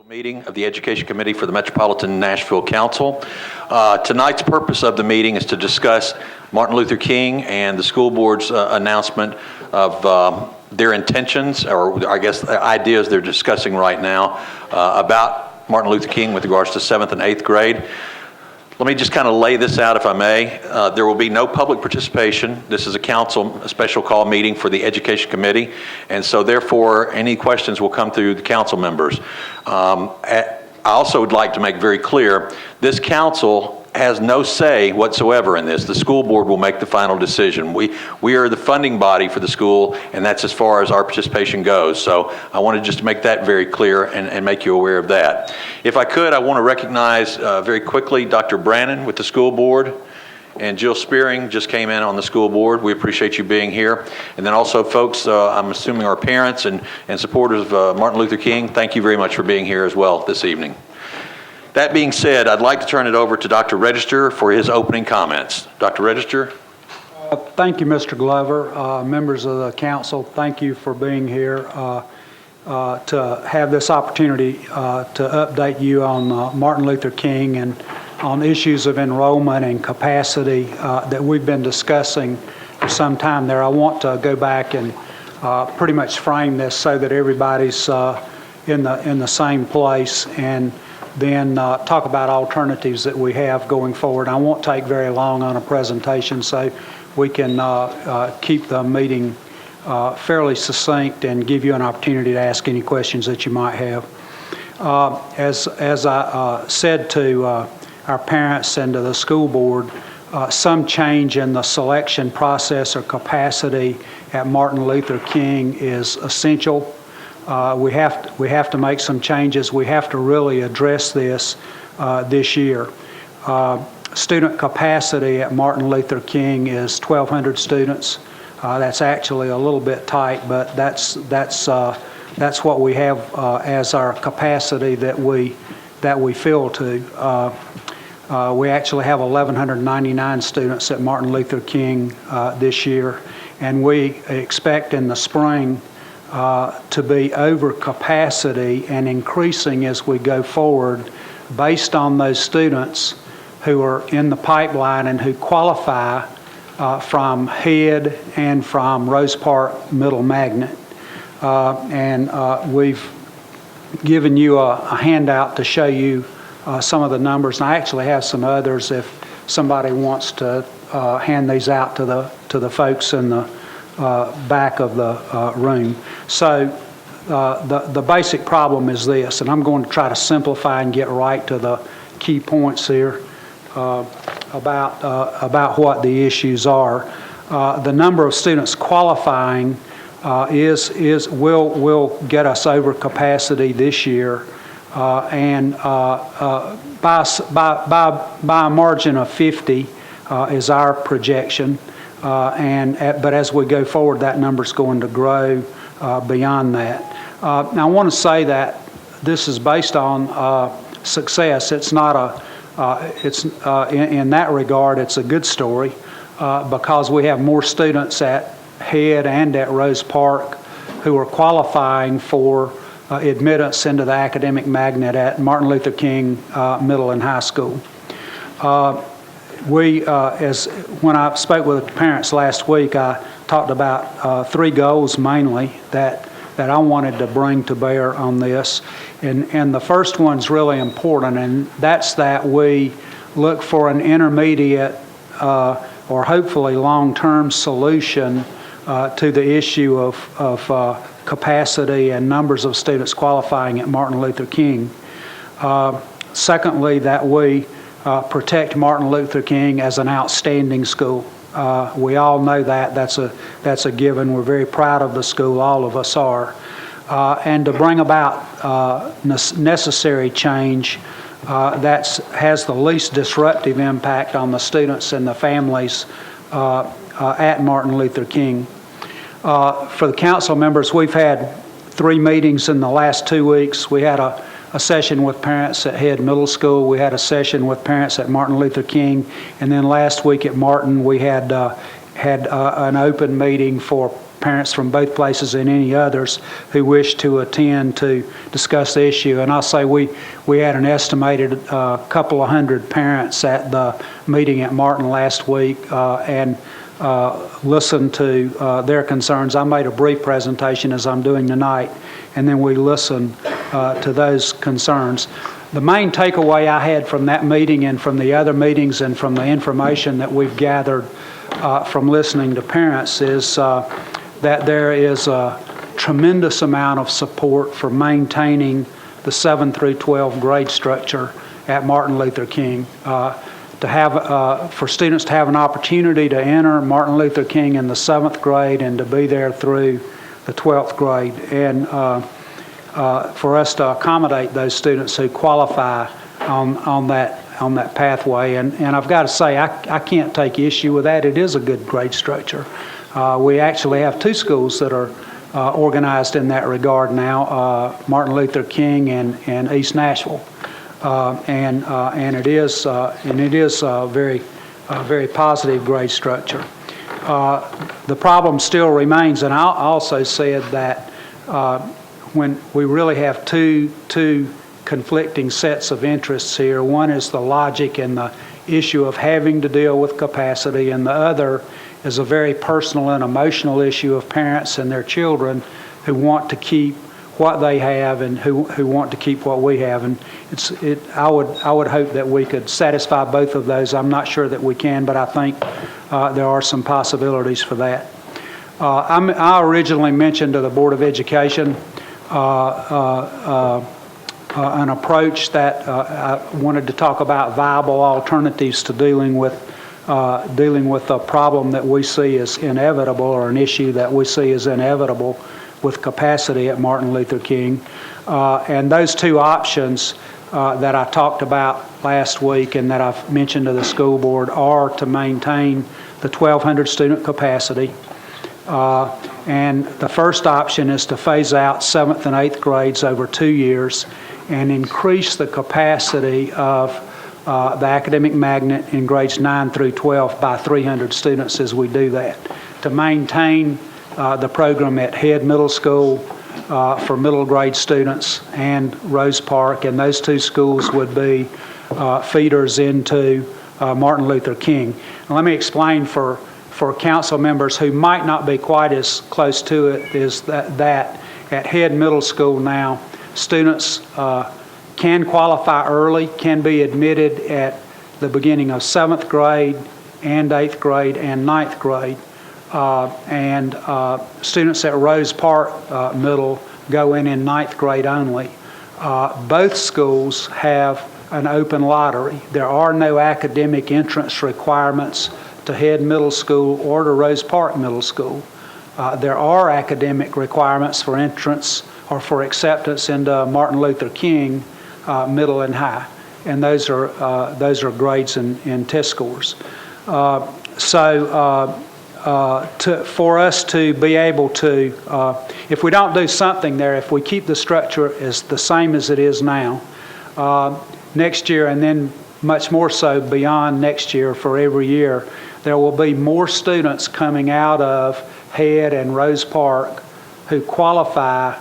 Meeting of the Education Committee for the Metropolitan Nashville Council. Tonight's purpose of the meeting is to discuss Martin Luther King and the school board's announcement of their intentions, or I guess the ideas they're discussing right now about Martin Luther King with regards to 7th and 8th grade. Let me just kind of lay this out, if I may. There will be no public participation. This is a special call meeting for the Education Committee, and so therefore any questions will come through the council members. I also would like to make very clear, this council has no say whatsoever in this. The school board will make the final decision. We are the funding body for the school, and that's as far as our participation goes. So I wanted just to make that very clear and make you aware of that. If I could, I want to recognize very quickly Dr. Brannon with the school board, and Jill Spearing just came in on the school board. We appreciate you being here. And then also folks, I'm assuming our parents and supporters of Martin Luther King, thank you very much for being here as well this evening. That being said, I'd like to turn it over to Dr. Register for his opening comments. Dr. Register? Thank you, Mr. Glover. Members of the council, thank you for being here to have this opportunity to update you on Martin Luther King and on issues of enrollment and capacity that we've been discussing for some time there. I want to go back and pretty much frame this so that everybody's in the same place, and then talk about alternatives that we have going forward. I won't take very long on a presentation, so we can keep the meeting fairly succinct and give you an opportunity to ask any questions that you might have. As I said to our parents and to the school board, some change in the selection process or capacity at Martin Luther King is essential. We have to make some changes. We have to really address this this year. Student capacity at Martin Luther King is 1,200 students. That's actually a little bit tight, but that's what we have as our capacity that we fill to. We actually have 1,199 students at Martin Luther King this year, and we expect in the spring to be over capacity and increasing as we go forward based on those students who are in the pipeline and who qualify from Head and from Rose Park Middle Magnet. We've given you a handout to show you some of the numbers, and I actually have some others if somebody wants to hand these out to the folks in the back of the room. So the basic problem is this, and I'm going to try to simplify and get right to the key points here about what the issues are. The number of students qualifying will get us over capacity this year, and by a margin of 50 is our projection. But as we go forward, that number is going to grow beyond that. Now, I want to say that this is based on success. It's not in that regard, it's a good story because we have more students at Head and at Rose Park who are qualifying for admittance into the academic magnet at Martin Luther King Middle and High School. When I spoke with the parents last week, I talked about three goals mainly that I wanted to bring to bear on this. And the first one's really important, and that's that we look for an intermediate or hopefully long-term solution to the issue of capacity and numbers of students qualifying at Martin Luther King. Secondly, that we protect Martin Luther King as an outstanding school. We all know that. That's a given. We're very proud of the school. All of us are. And to bring about necessary change that has the least disruptive impact on the students and the families at Martin Luther King. For the council members, we've had 3 meetings in the last 2 weeks. We had a session with parents at Head Middle School. We had a session with parents at Martin Luther King. And then last week at Martin, we had an open meeting for parents from both places and any others who wish to attend to discuss the issue. And I'll say we had an estimated couple of hundred parents at the meeting at Martin last week and listened to their concerns. I made a brief presentation as I'm doing tonight, and then we listened to those concerns. The main takeaway I had from that meeting and from the other meetings and from the information that we've gathered from listening to parents is that there is a tremendous amount of support for maintaining the 7 through 12 grade structure at Martin Luther King. To have for students to have an opportunity to enter Martin Luther King in the 7th grade and to be there through the 12th grade, and for us to accommodate those students who qualify on that pathway. And I've got to say, I can't take issue with that. It is a good grade structure. We actually have 2 schools that are organized in that regard now, Martin Luther King and East Nashville. And it is a very positive grade structure. The problem still remains, and I also said that when we really have two conflicting sets of interests here. One is the logic and the issue of having to deal with capacity, and the other is a very personal and emotional issue of parents and their children who want to keep what they have and who want to keep what we have. And I would hope that we could satisfy both of those. I'm not sure that we can, but I think there are some possibilities for that. I originally mentioned to the Board of Education an approach that I wanted to talk about viable alternatives to dealing with a problem that we see as inevitable, or an issue that we see as inevitable with capacity at Martin Luther King. And those 2 options that I talked about last week and that I've mentioned to the school board are to maintain the 1,200 student capacity. And the first option is to phase out 7th and 8th grades over 2 years and increase the capacity of the academic magnet in grades 9 through 12 by 300 students as we do that. To maintain the program at Head Middle School for middle grade students and Rose Park, and those 2 schools would be feeders into Martin Luther King. Now, let me explain for council members who might not be quite as close to it, is that at Head Middle School now, students can qualify early, can be admitted at the beginning of 7th grade and 8th grade and 9th grade. And students at Rose Park Middle go in 9th grade only. Both schools have an open lottery. There are no academic entrance requirements to Head Middle School or to Rose Park Middle School. There are academic requirements for entrance or for acceptance into Martin Luther King Middle and High, and those are grades and test scores. For us to be able to, if we don't do something there, if we keep the structure as the same as it is now, next year, and then much more so beyond next year for every year, there will be more students coming out of Head and Rose Park who qualify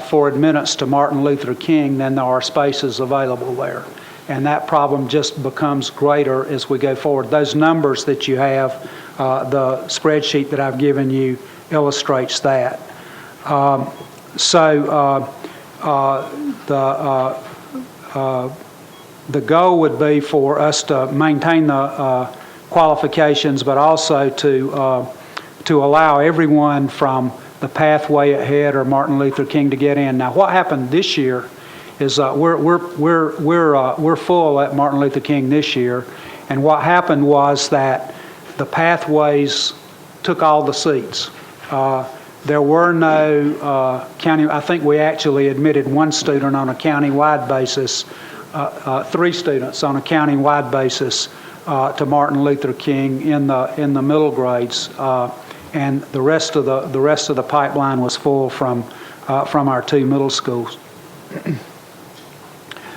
for admittance to Martin Luther King than there are spaces available there. And that problem just becomes greater as we go forward. Those numbers that you have, the spreadsheet that I've given you illustrates that. The goal would be for us to maintain the qualifications, but also to allow everyone from the pathway at Head or Martin Luther King to get in. Now, what happened this year is we're full at Martin Luther King this year, and what happened was that the pathways took all the seats. There were no county. I think we actually admitted 1 student on a county-wide basis, 3 students on a county-wide basis to Martin Luther King in the middle grades, and the rest of the pipeline was full from our 2 middle schools.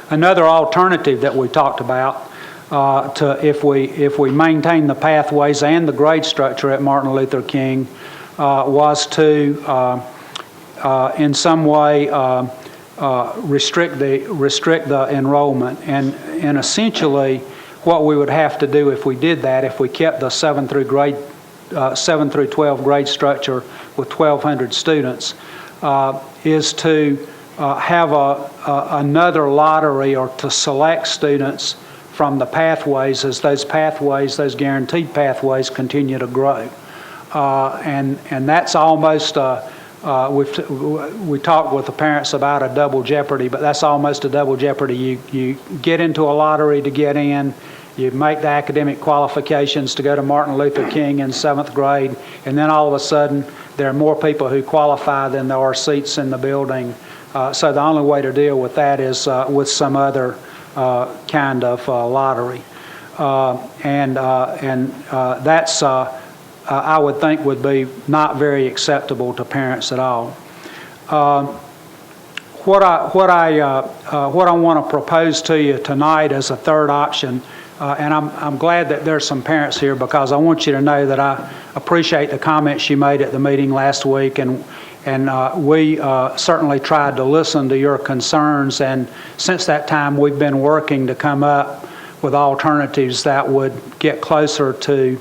Another alternative that we talked about, if we maintain the pathways and the grade structure at Martin Luther King, was to, in some way, restrict the enrollment. And essentially, what we would have to do if we did that, if we kept the 7 through 12 grade structure with 1,200 students, is to have another lottery, or to select students from the pathways as those pathways, those guaranteed pathways, continue to grow. And that's almost, we talked with the parents about a double jeopardy, but that's almost a double jeopardy. You get into a lottery to get in, you make the academic qualifications to go to Martin Luther King in 7th grade, and then all of a sudden there are more people who qualify than there are seats in the building. So the only way to deal with that is with some other kind of lottery. And that's, I would think, would be not very acceptable to parents at all. What I want to propose to you tonight as a third option, and I'm glad that there's some parents here, because I want you to know that I appreciate the comments you made at the meeting last week, and we certainly tried to listen to your concerns, and since that time we've been working to come up with alternatives that would get closer to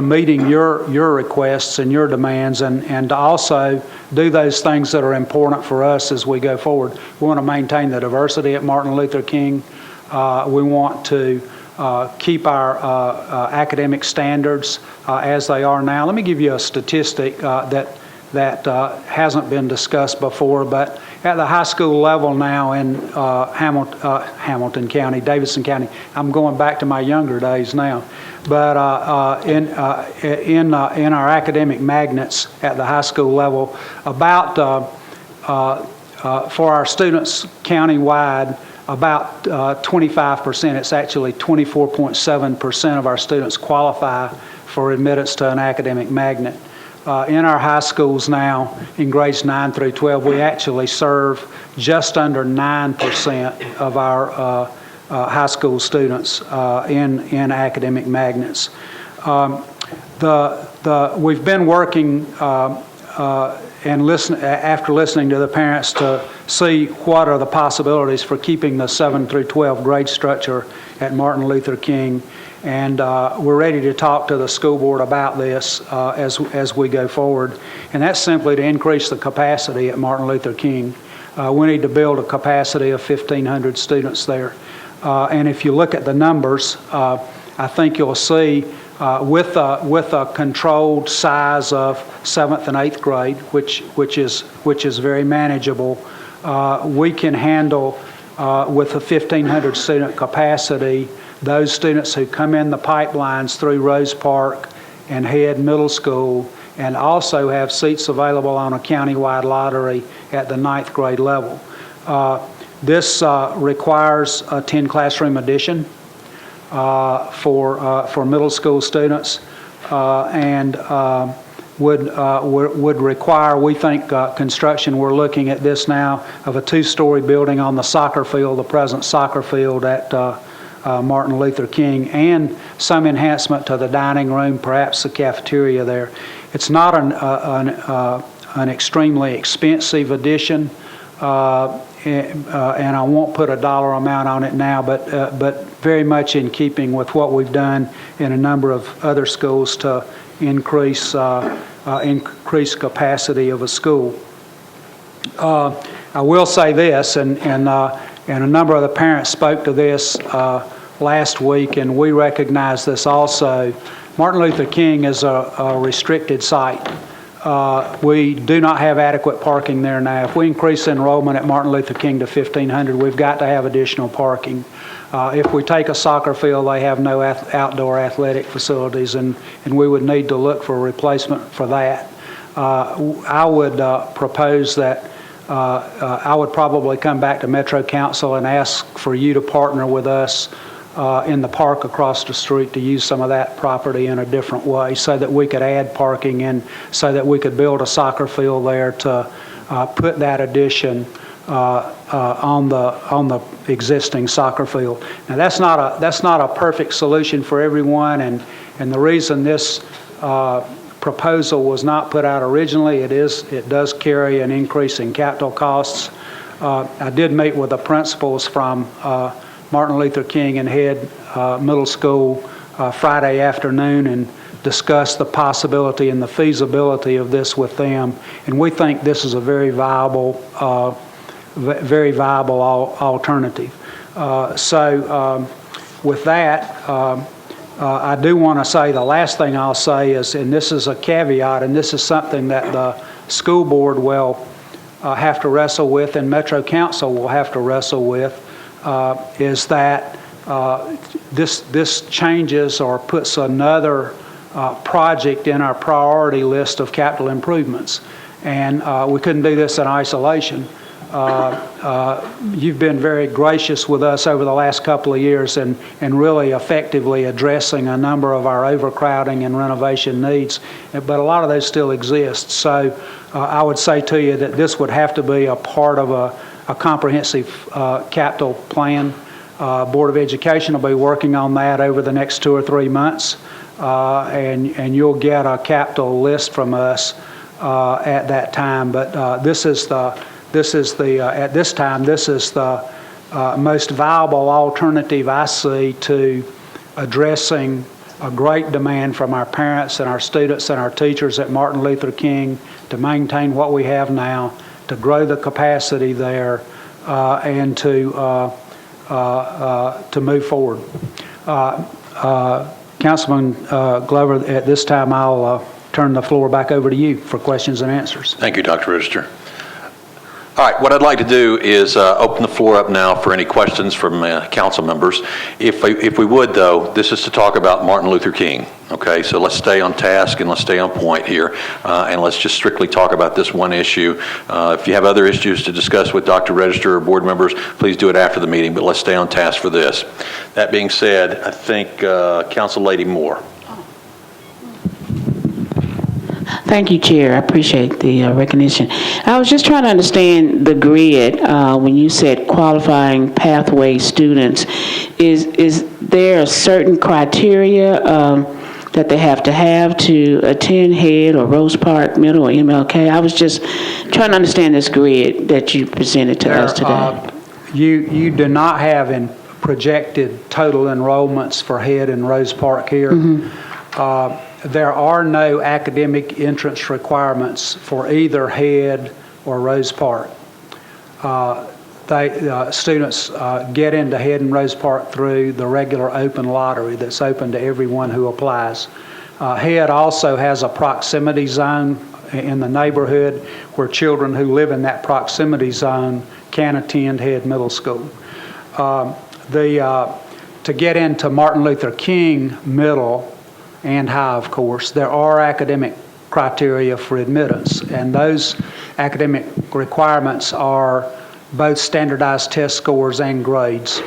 meeting your requests and your demands, and to also do those things that are important for us as we go forward. We want to maintain the diversity at Martin Luther King. We want to keep our academic standards as they are now. Let me give you a statistic that hasn't been discussed before, but at the high school level now in Hamilton County, Davidson County, I'm going back to my younger days now, but in our academic magnets at the high school level, about for our students countywide, about 25%, it's actually 24.7% of our students qualify for admittance to an academic magnet. In our high schools now, in grades 9 through 12, we actually serve just under 9% of our high school students in academic magnets. We've been working and after listening to the parents to see what are the possibilities for keeping the 7 through 12 grade structure at Martin Luther King. And we're ready to talk to the school board about this as we go forward. And that's simply to increase the capacity at Martin Luther King. We need to build a capacity of 1,500 students there. And if you look at the numbers, I think you'll see with a controlled size of 7th and 8th grade, which is very manageable, we can handle with a 1,500 student capacity those students who come in the pipelines through Rose Park and Head Middle School, and also have seats available on a countywide lottery at the 9th grade level. This requires a 10 classroom addition for middle school students, and would require, we think, construction. We're looking at this now of a 2-story building on the soccer field, the present soccer field at Martin Luther King, and some enhancement to the dining room, perhaps the cafeteria there. It's not an extremely expensive addition, and I won't put a dollar amount on it now, but very much in keeping with what we've done in a number of other schools to increase capacity of a school. I will say this, and a number of the parents spoke to this last week, and we recognize this also. Martin Luther King is a restricted site. We do not have adequate parking there now. If we increase enrollment at Martin Luther King to 1,500, we've got to have additional parking. If we take a soccer field, they have no outdoor athletic facilities, and we would need to look for a replacement for that. I would propose that I would probably come back to Metro Council and ask for you to partner with us in the park across the street to use some of that property in a different way, so that we could add parking and so that we could build a soccer field there to put that addition on the existing soccer field. Now that's not a perfect solution for everyone, and the reason this proposal was not put out originally. It does carry an increase in capital costs. I did meet with the principals from Martin Luther King and Head Middle School Friday afternoon and discuss the possibility and the feasibility of this with them, and we think this is a very viable alternative. With that, I do want to say the last thing I'll say is, and this is a caveat, and this is something that the school board will have to wrestle with, and Metro Council will have to wrestle with, is that this changes or puts another project in our priority list of capital improvements. And we couldn't do this in isolation. You've been very gracious with us over the last couple of years and really effectively addressing a number of our overcrowding and renovation needs, but a lot of those still exist. So I would say to you that this would have to be a part of a comprehensive capital plan. Board of Education will be working on that over the next 2 or 3 months. And you'll get a capital list from us at that time. But at this time, this is the most viable alternative I see to addressing a great demand from our parents and our students and our teachers at Martin Luther King to maintain what we have now, to grow the capacity there, and to move forward. Councilman Glover, at this time I'll turn the floor back over to you for questions and answers. Thank you, Dr. Register. All right, what I'd like to do is open the floor up now for any questions from council members. If we would, though, this is to talk about Martin Luther King, okay? So let's stay on task and let's stay on point here, and let's just strictly talk about this one issue. If you have other issues to discuss with Dr. Register or board members, please do it after the meeting, but let's stay on task for this. That being said, I think Council Lady Moore. Thank you, Chair. I appreciate the recognition. I was just trying to understand the grid when you said qualifying pathway students. Is there a certain criteria that they have to attend Head or Rose Park Middle or MLK? I was just trying to understand this grid that you presented to us today. You do not have projected total enrollments for Head and Rose Park here. Mm-hmm. There are no academic entrance requirements for either Head or Rose Park. Students get into Head and Rose Park through the regular open lottery that's open to everyone who applies. Head also has a proximity zone in the neighborhood where children who live in that proximity zone can attend Head Middle School. To get into Martin Luther King Middle and High, of course, there are academic criteria for admittance, and those academic requirements are both standardized test scores and grades.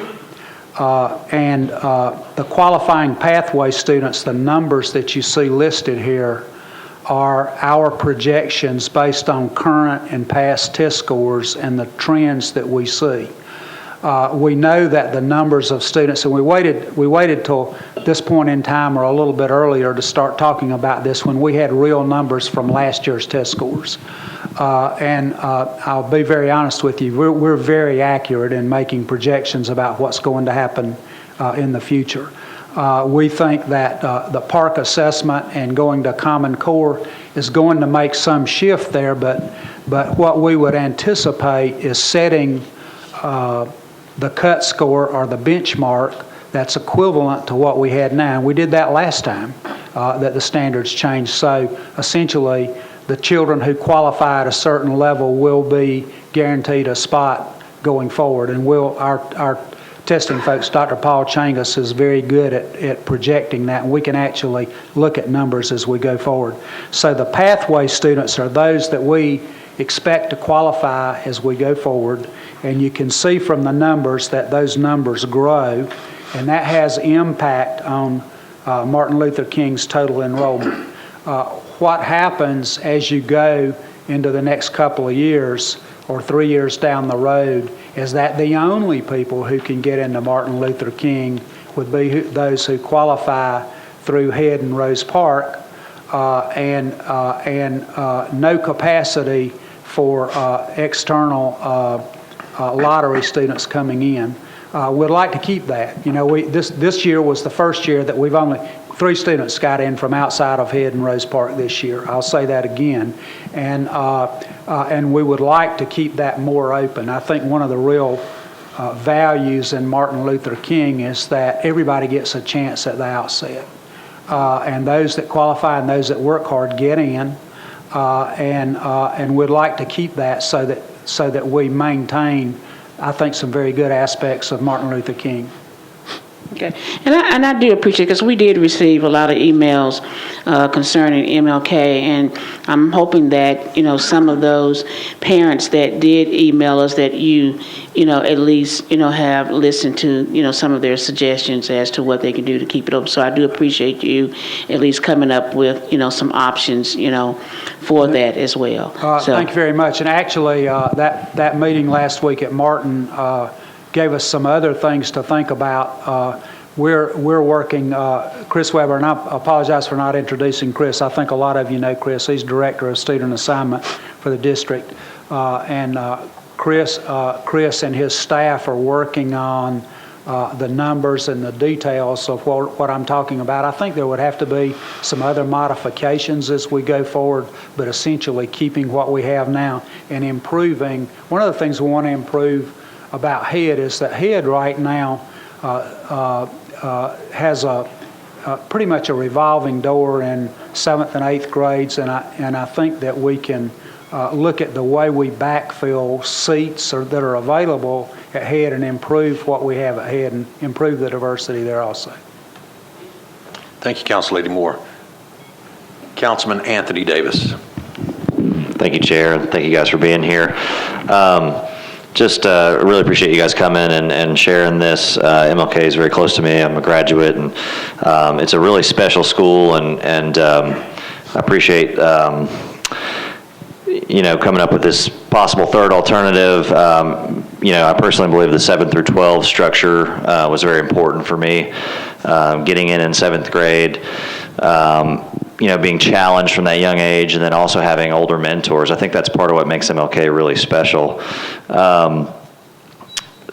The qualifying pathway students, the numbers that you see listed here, are our projections based on current and past test scores and the trends that we see. We know that the numbers of students, and we waited till this point in time or a little bit earlier to start talking about this when we had real numbers from last year's test scores. I'll be very honest with you, we're very accurate in making projections about what's going to happen in the future. We think that the park assessment and going to Common Core is going to make some shift there, but what we would anticipate is setting the cut score or the benchmark that's equivalent to what we had now. And we did that last time that the standards changed. So essentially, the children who qualify at a certain level will be guaranteed a spot going forward. And our testing folks, Dr. Paul Changus, is very good at projecting that, and we can actually look at numbers as we go forward. So the pathway students are those that we expect to qualify as we go forward, and you can see from the numbers that those numbers grow, and that has impact on Martin Luther King's total enrollment. What happens as you go into the next couple of years or 3 years down the road is that the only people who can get into Martin Luther King would be those who qualify through Head and Rose Park, and no capacity for external lottery students coming in. We'd like to keep that. You know, this year was the first year that we've only 3 students got in from outside of Head and Rose Park this year. I'll say that again, and we would like to keep that more open. I think one of the real values in Martin Luther King is that everybody gets a chance at the outset, and those that qualify and those that work hard get in, and we'd like to keep that so that we maintain, I think, some very good aspects of Martin Luther King. Okay, and I do appreciate, because we did receive a lot of emails concerning MLK, and I'm hoping that, you know, some of those parents that did email us, that you know, at least, you know, have listened to, you know, some of their suggestions as to what they can do to keep it open. So I do appreciate you at least coming up with, you know, some options, you know, for that as well. Thank you very much. And actually, that meeting last week at Martin gave us some other things to think about. We're working, Chris Weber, and I apologize for not introducing Chris. I think a lot of you know Chris. He's Director of Student Assignment for the district. And Chris and his staff are working on the numbers and the details of what I'm talking about. I think there would have to be some other modifications as we go forward, but essentially keeping what we have now and improving. One of the things we want to improve about Head is that Head right now has pretty much a revolving door in 7th and 8th grades, and I think that we can look at the way we backfill seats that are available at Head and improve what we have at Head and improve the diversity there also. Thank you, Council Lady Moore. Councilman Anthony Davis. Thank you, Chair, and thank you guys for being here. Just really appreciate you guys coming and sharing this. MLK is very close to me. I'm a graduate, and it's a really special school, and I appreciate you know, coming up with this possible third alternative. You know, I personally believe the 7 through 12 structure was very important for me. Getting in 7th grade, you know, being challenged from that young age, and then also having older mentors. I think that's part of what makes MLK really special.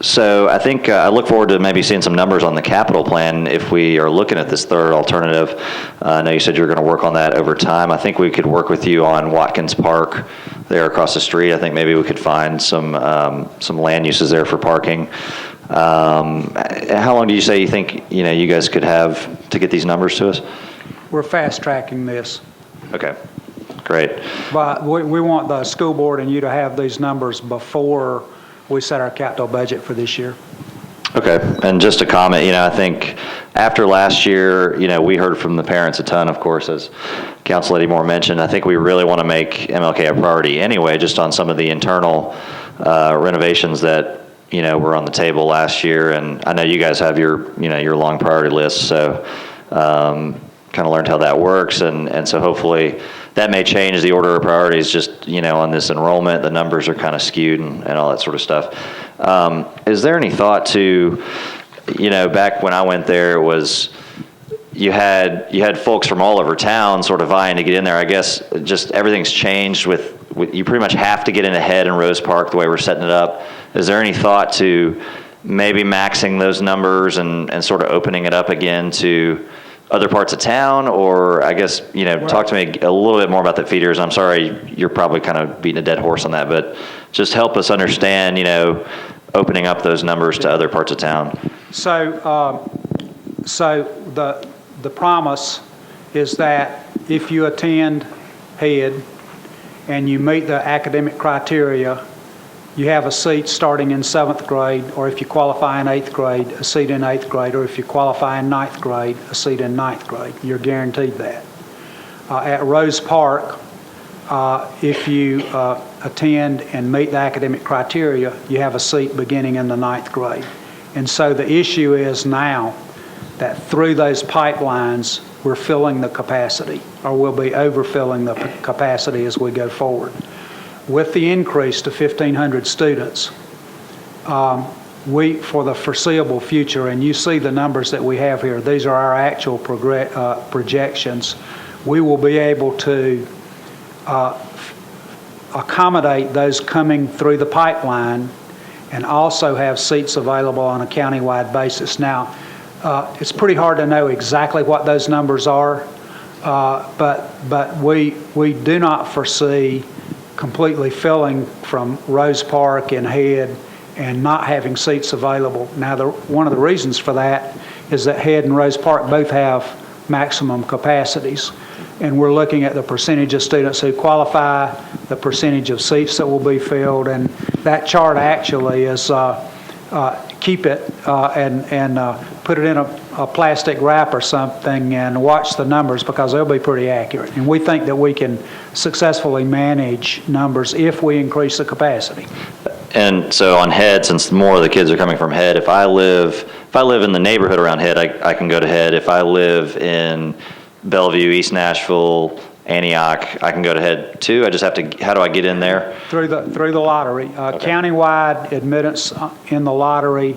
So I think I look forward to maybe seeing some numbers on the capital plan if we are looking at this third alternative. I know you said you were going to work on that over time. I think we could work with you on Watkins Park there across the street. I think maybe we could find some land uses there for parking. How long do you say you think, you know, you guys could have to get these numbers to us? We're fast tracking this. Okay, great. But we want the school board and you to have these numbers before we set our capital budget for this year. Okay, and just a comment, you know, I think after last year, you know, we heard from the parents a ton, of course, as Council Lady Moore mentioned. I think we really want to make MLK a priority anyway, just on some of the internal renovations that, you know, were on the table last year. And I know you guys have your, you know, your long priority list, so kind of learned how that works, and so hopefully that may change the order of priorities. Just, you know, on this enrollment, the numbers are kind of skewed and all that sort of stuff. Is there any thought to, you know, back when I went there, it was you had folks from all over town sort of vying to get in there. I guess just everything's changed with you pretty much have to get in ahead in Rose Park the way we're setting it up. Is there any thought to maybe maxing those numbers and sort of opening it up again to other parts of town? Or I guess, you know, talk to me a little bit more about the feeders. I'm sorry, you're probably kind of beating a dead horse on that, but just help us understand, you know, opening up those numbers to other parts of town. So the promise is that if you attend Head and you meet the academic criteria, you have a seat starting in 7th grade, or if you qualify in 8th grade, a seat in 8th grade, or if you qualify in 9th grade, a seat in 9th grade. You're guaranteed that. At Rose Park, if you attend and meet the academic criteria, you have a seat beginning in the 9th grade. And so the issue is now that through those pipelines, we're filling the capacity, or we'll be overfilling the capacity as we go forward. With the increase to 1,500 students, we, for the foreseeable future, and you see the numbers that we have here, these are our actual projections. we will be able to accommodate those coming through the pipeline and also have seats available on a countywide basis. Now, it's pretty hard to know exactly what those numbers are, but we do not foresee completely filling from Rose Park and Head and not having seats available. Now, one of the reasons for that is that Head and Rose Park both have maximum capacities, and we're looking at the percentage of students who qualify, the percentage of seats that will be filled, and that chart actually is keep it and put it in a plastic wrap or something and watch the numbers, because they'll be pretty accurate. And we think that we can successfully manage numbers if we increase the capacity. And so on Head, since more of the kids are coming from Head, if I live in the neighborhood around Head, I can go to Head. If I live in Bellevue, East Nashville, Antioch, I can go to Head too. I just have to, how do I get in there? Through the lottery. Okay. Countywide admittance in the lottery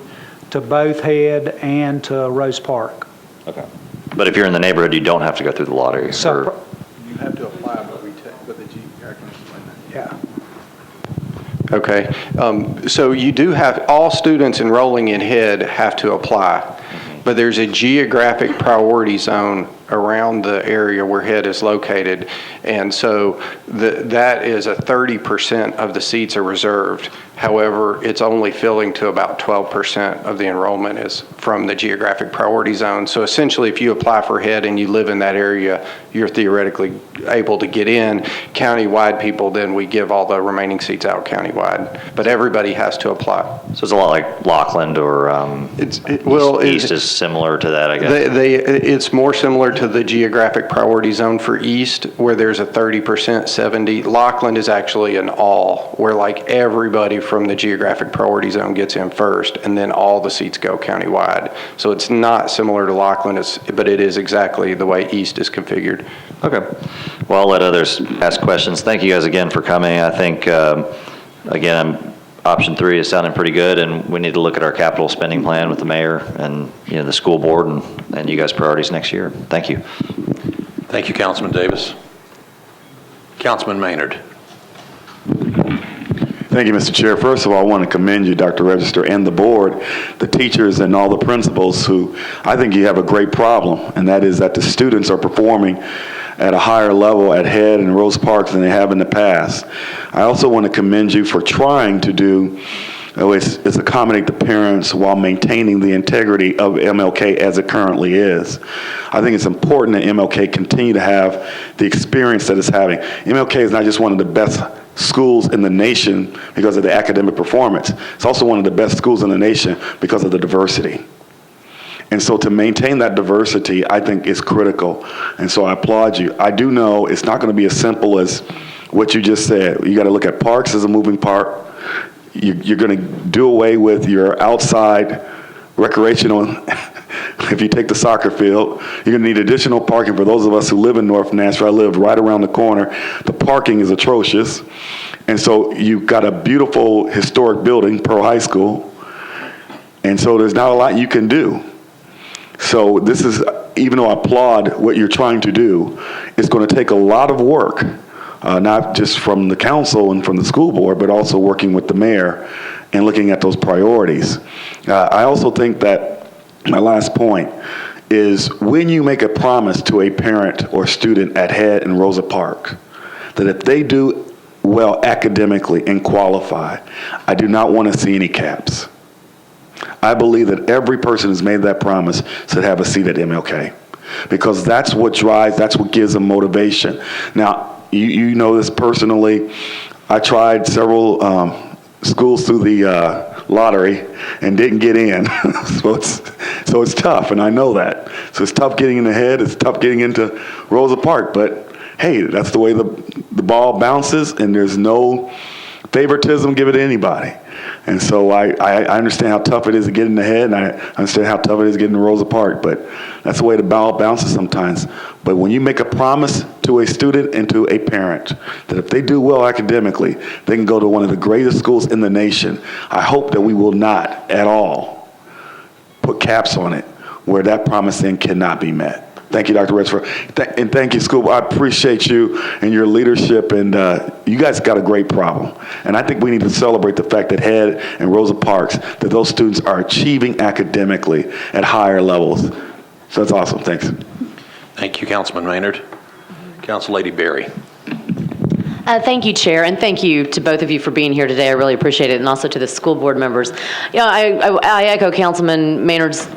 to both Head and to Rose Park. Okay. But if you're in the neighborhood, you don't have to go through the lottery? So, You have to apply, but I can explain that. yeah. Okay, so you do have, all students enrolling in Head have to apply, but there's a geographic priority zone around the area where Head is located, and so that is 30% of the seats are reserved. However, it's only filling to about 12% of the enrollment is from the geographic priority zone. So essentially, if you apply for Head and you live in that area, you're theoretically able to get in. Countywide people, then we give all the remaining seats out countywide, but everybody has to apply. So it's a lot like Lockland or East is similar to that, I guess. It's more similar to the geographic priority zone for East, where there's a 30%, 70. Lockland is actually an all, where like everybody from the geographic priority zone gets in first, and then all the seats go countywide. So it's not similar to Lockland, but it is exactly the way East is configured. Okay. Well, I'll let others ask questions. Thank you guys again for coming. I think, again, option 3 is sounding pretty good, and we need to look at our capital spending plan with the mayor and the school board and you guys' priorities next year. Thank you. Thank you, Councilman Davis. Councilman Maynard. Thank you, Mr. Chair. First of all, I want to commend you, Dr. Register, and the board, the teachers and all the principals who, I think you have a great problem, and that is that the students are performing at a higher level at Head and Rose Park than they have in the past. I also want to commend you for trying to do is accommodate the parents while maintaining the integrity of MLK as it currently is. I think it's important that MLK continue to have the experience that it's having. MLK is not just one of the best schools in the nation because of the academic performance. It's also one of the best schools in the nation because of the diversity. And so to maintain that diversity, I think is critical. And so I applaud you. I do know it's not going to be as simple as what you just said. You got to look at parks as a moving part. You're going to do away with your outside recreational. If you take the soccer field, you're going to need additional parking for those of us who live in North Nashville. I live right around the corner. The parking is atrocious. And so you've got a beautiful historic building, Pearl High School. And so there's not a lot you can do. So this is, even though I applaud what you're trying to do, it's going to take a lot of work, not just from the council and from the school board, but also working with the mayor and looking at those priorities. I also think that my last point is when you make a promise to a parent or student at Head and Rosa Park that if they do well academically and qualify, I do not want to see any caps. I believe that every person who's made that promise should have a seat at MLK, because that's what drives, that's what gives them motivation. Now, you know this personally. I tried several schools through the lottery and didn't get in. so it's tough, and I know that. So it's tough getting in the Head, it's tough getting into Rosa Park, but hey, that's the way the ball bounces, and there's no favoritism, give it to anybody. And so I understand how tough it is to get in the Head, and I understand how tough it is to get in Rosa Park, but that's the way the ball bounces sometimes. But when you make a promise to a student and to a parent that if they do well academically, they can go to one of the greatest schools in the nation, I hope that we will not at all put caps on it where that promise then cannot be met. Thank you, Dr. Redsford. And thank you, school. I appreciate you and your leadership, and you guys got a great problem. And I think we need to celebrate the fact that Head and Rosa Parks, that those students are achieving academically at higher levels. So that's awesome. Thanks. Thank you, Councilman Maynard. Council Lady Berry. Thank you, Chair, and thank you to both of you for being here today. I really appreciate it, and also to the school board members. You know, I echo Councilman Maynard's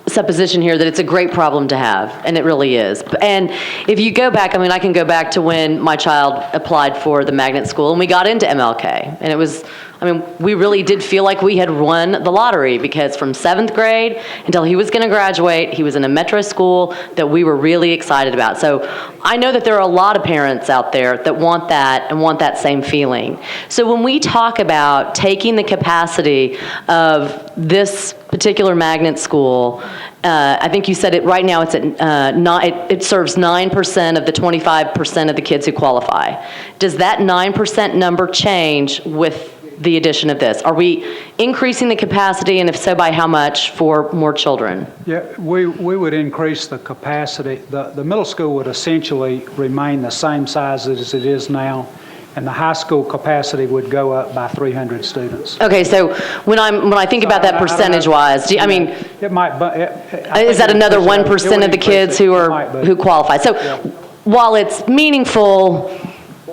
supposition here that it's a great problem to have, and it really is. And if you go back, I mean, I can go back to when my child applied for the magnet school, and we got into MLK, and it was, I mean, we really did feel like we had won the lottery, because from 7th grade until he was going to graduate, he was in a metro school that we were really excited about. So I know that there are a lot of parents out there that want that and want that same feeling. So when we talk about taking the capacity of this particular magnet school, I think you said it right now, it's at it serves 9% of the 25% of the kids who qualify. Does that 9% number change with the addition of this? Are we increasing the capacity, and if so, by how much for more children? Yeah, we would increase the capacity. The middle school would essentially remain the same size as it is now, and the high school capacity would go up by 300 students. Okay, so when I think about that percentage-wise, I mean, it might. Is that another 1% of the kids who qualify? So while it's meaningful,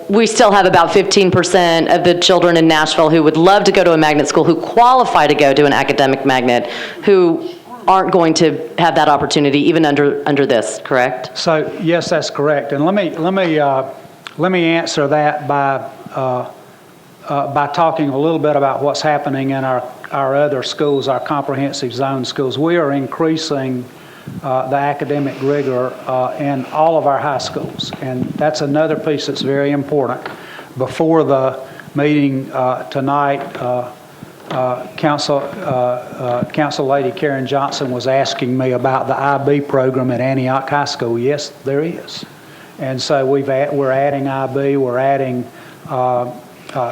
we still have about 15% of the children in Nashville who would love to go to a magnet school, who qualify to go to an academic magnet, who aren't going to have that opportunity even under this, correct? So yes, that's correct. And let me answer that by talking a little bit about what's happening in our other schools, our comprehensive zone schools. We are increasing the academic rigor in all of our high schools, and that's another piece that's very important. Before the meeting tonight, Council Lady Karen Johnson was asking me about the IB program at Antioch High School. Yes, there is, and so we're adding IB. We're adding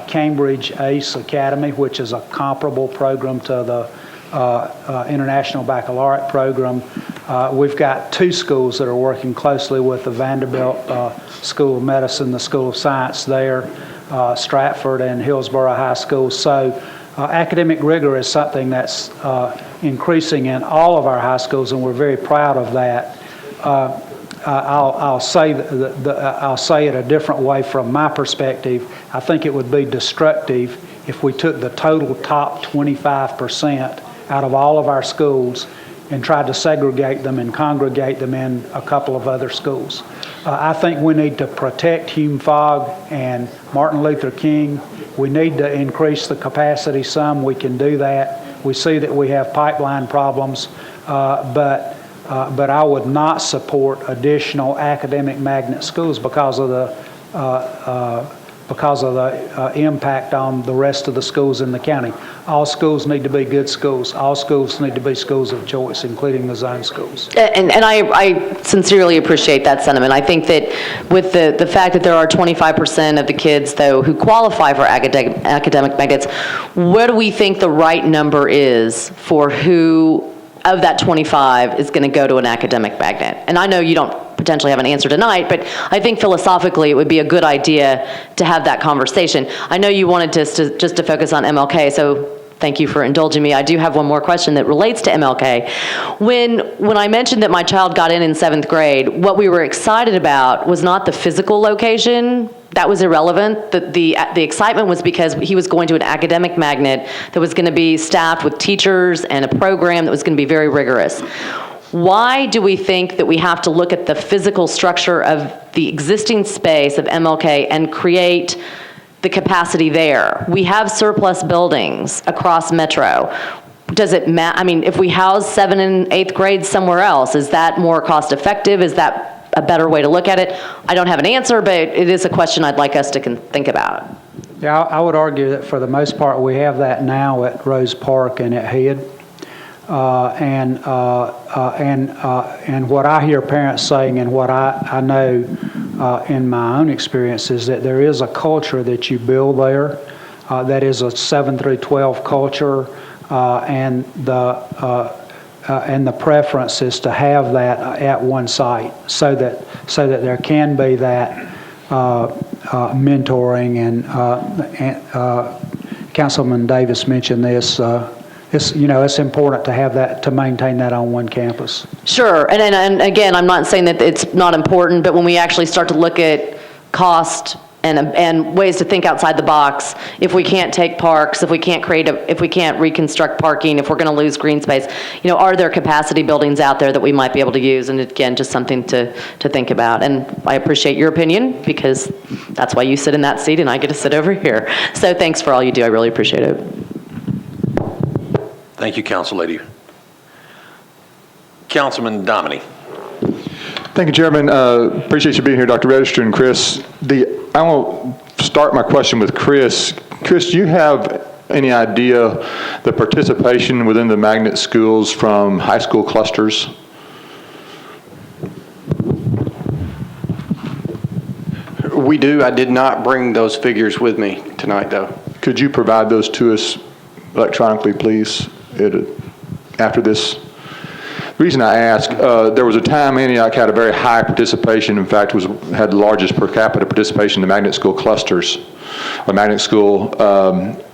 Cambridge ACE Academy, which is a comparable program to the International Baccalaureate program. We've got 2 schools that are working closely with the Vanderbilt School of Medicine, the School of Science there, Stratford and Hillsborough High School. So academic rigor is something that's increasing in all of our high schools, and we're very proud of that. I'll say it a different way from my perspective. I think it would be destructive if we took the total top 25% out of all of our schools and tried to segregate them and congregate them in a couple of other schools. I think we need to protect Hume Fogg and Martin Luther King. We need to increase the capacity some. We can do that. We see that we have pipeline problems, but I would not support additional academic magnet schools because of the impact on the rest of the schools in the county. All schools need to be good schools. All schools need to be schools of choice, including the zone schools. And I sincerely appreciate that sentiment. I think that with the fact that there are 25% of the kids, though, who qualify for academic magnets, what do we think the right number is for who of that 25 is going to go to an academic magnet? And I know you don't potentially have an answer tonight, but I think philosophically it would be a good idea to have that conversation. I know you wanted just to focus on MLK, so thank you for indulging me. I do have one more question that relates to MLK. When I mentioned that my child got in 7th grade, what we were excited about was not the physical location. That was irrelevant. The excitement was because he was going to an academic magnet that was going to be staffed with teachers and a program that was going to be very rigorous. Why do we think that we have to look at the physical structure of the existing space of MLK and create the capacity there? We have surplus buildings across Metro. Does it matter? I mean, if we house 7th and 8th grades somewhere else, is that more cost effective? Is that a better way to look at it? I don't have an answer, but it is a question I'd like us to think about. Yeah, I would argue that for the most part we have that now at Rose Park and at Head. And what I hear parents saying, and what I know in my own experience, is that there is a culture that you build there that is a 7 through 12 culture, and and the preference is to have that at one site so that there can be that mentoring and Councilman Davis mentioned this. It's important to have that, to maintain that on one campus. Sure, and again, I'm not saying that it's not important, but when we actually start to look at cost and ways to think outside the box, if we can't take parks, if we can't reconstruct parking, if we're going to lose green space, are there capacity buildings out there that we might be able to use? And again, just something to think about. And I appreciate your opinion, because that's why you sit in that seat and I get to sit over here. So thanks for all you do. I really appreciate it. Thank you, Council Lady. Councilman Dominy. Thank you, Chairman. Appreciate you being here, Dr. Register and Chris. I want to start my question with Chris. Chris, do you have any idea the participation within the magnet schools from high school clusters? We do. I did not bring those figures with me tonight, though. Could you provide those to us electronically, please, after this? The reason I ask, there was a time Antioch had a very high participation. In fact, had the largest per capita participation in the magnet school clusters, or magnet school.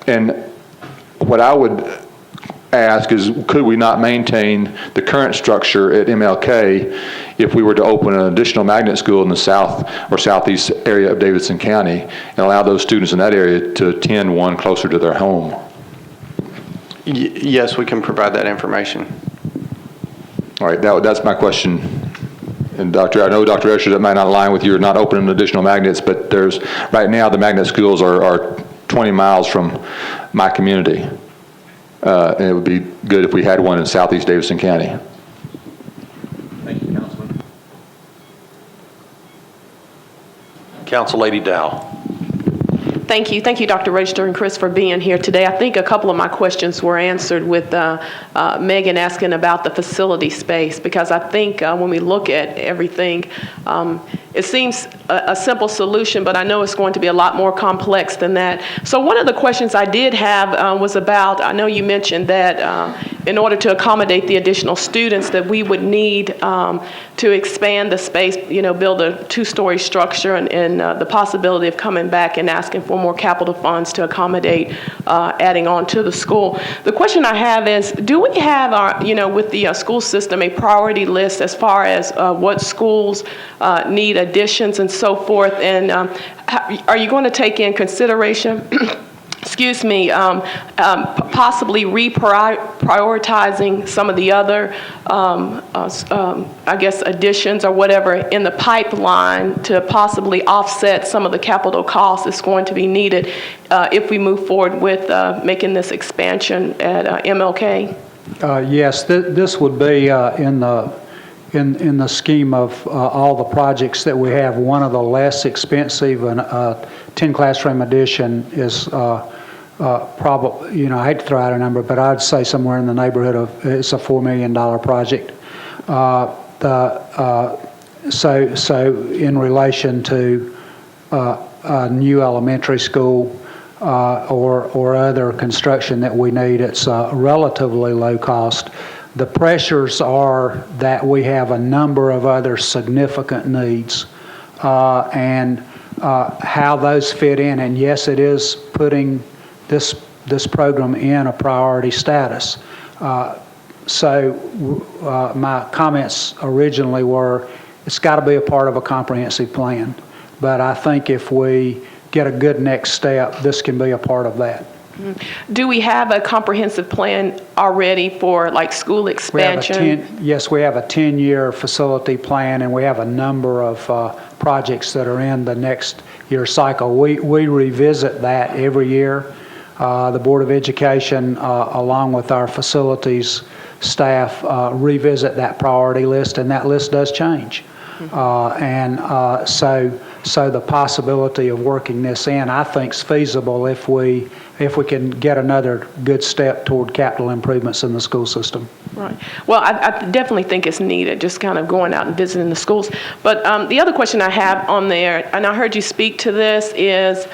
And what I would ask is, could we not maintain the current structure at MLK if we were to open an additional magnet school in the south or southeast area of Davidson County and allow those students in that area to attend one closer to their home? Yes, we can provide that information. All right, that's my question. And I know Dr. Escher, that might not align with you, not opening additional magnets, but right now the magnet schools are 20 miles from my community. And it would be good if we had one in southeast Davidson County. Thank you, Councilman. Council Lady Dow. Thank you. Thank you, Dr. Register and Chris, for being here today. I think a couple of my questions were answered with Megan asking about the facility space, because I think when we look at everything, it seems a simple solution, but I know it's going to be a lot more complex than that. So one of the questions I did have was about, I know you mentioned that in order to accommodate the additional students that we would need to expand the space, build a two-story structure, and the possibility of coming back and asking for more capital funds to accommodate adding on to the school. The question I have is, do we have with the school system a priority list as far as what schools need additions and so forth? And are you going to take in consideration excuse me, possibly reprioritizing some of the other, I guess, additions or whatever in the pipeline to possibly offset some of the capital costs that's going to be needed if we move forward with making this expansion at MLK? Yes, this would be in the scheme of all the projects that we have, one of the less expensive, and 10 classroom addition is probably, I hate to throw out a number, but I'd say somewhere in the neighborhood of, it's a $4 million project. So in relation to a new elementary school or other construction that we need, it's relatively low cost. The pressures are that we have a number of other significant needs and how those fit in. And yes, it is putting this program in a priority status. So my comments originally were, it's got to be a part of a comprehensive plan. But I think if we get a good next step, this can be a part of that. Do we have a comprehensive plan already for like school expansion? Yes, we have a 10-year facility plan, and we have a number of projects that are in the next year cycle. We revisit that every year. The Board of Education, along with our facilities staff, revisit that priority list, and that list does change. So the possibility of working this in, I think, is feasible if we can get another good step toward capital improvements in the school system. Right. Well, I definitely think it's needed, just kind of going out and visiting the schools. But the other question I have on there, and I heard you speak to this, is